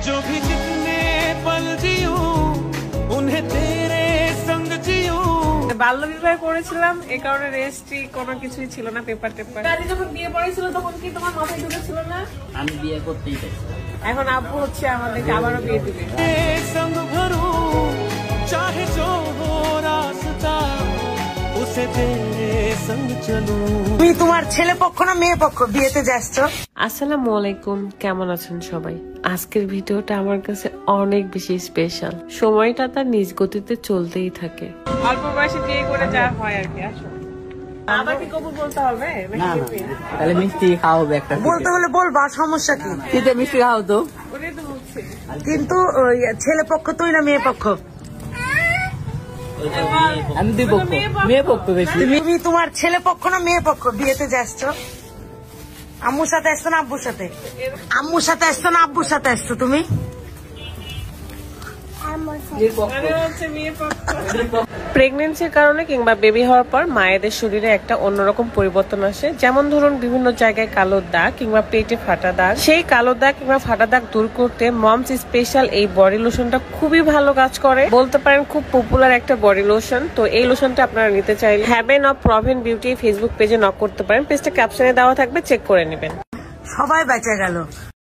जो भी जितने पल जियो उन्हें तेरे संग जियो। বাল্য বিবাহ করেছিলাম, এই কারণে রেজিস্ট্রি কোনো কিছুই ছিল না, পেপার টেপার। কাজে যখন বিয়ে পড়েছিল তখন কি তোমার মাথায় ঢুকেছিল না? আমি বিয়ে করতেই চাই। এখন আব্বু হচ্ছে আমাদেরকে আবারও বিয়ে দিবে। संग भरो चाहे जो हो रास्ता उसे तेरे संग चलो। তুমি তোমার ছেলে পক্ষ না মেয়ে পক্ষ বিয়েতে যাচ্ছ? আসসালামু আলাইকুম, কেমন আছেন সবাই? আজকের ভিডিওটা আমার কাছে অনেক বেশি স্পেশাল। সময়টা তার নিজ গতিতে চলতেই থাকে। অল্প বয়সে বিয়ে করে যা হয় আর কি। আসো আবার কি কবু বলতে হবে? না তাহলে মিষ্টি খাওয়াবে একটা। বলতে হলে বলবা, সমস্যা কি? শীতে মিষ্টি খাও তো। ওটাই তো বলছি। কিন্তু ছেলে পক্ষ তুই না মেয়ে পক্ষ? আমি দুই পক্ষ, মেয়ে পক্ষ বেশি। তুমি তোমার ছেলে পক্ষ না মেয়ে পক্ষ বিয়েতে যাচ্ছ? আম্মুর সাথে আসছো না আব্বুর সাথে? আম্মুর সাথে আসছো না আব্বুর সাথে আসছো তুমি? প্রেগনেন্সির কারণে কিংবা বেবি হওয়ার পর মায়েদের শরীরে একটা অন্যরকম পরিবর্তন আসে। যেমন ধরুন বিভিন্ন জায়গায় কালো দাগ কিংবা পেটে ফাটা দাগ। সেই কালো দাগ কিংবা ফাটা দাগ দূর করতে মমস স্পেশাল এই বডি লোশনটা খুবই ভালো কাজ করে, বলতে পারেন খুব পপুলার একটা বডি লোশন। তো এই লোশনটা আপনারা নিতে চাইলে haven of Pravin beauty Facebook পেজে নক করতে পারেন। পেজটা ক্যাপশনে দেওয়া থাকবে, চেক করে নেবেন। সবাই বেঁচে গেল।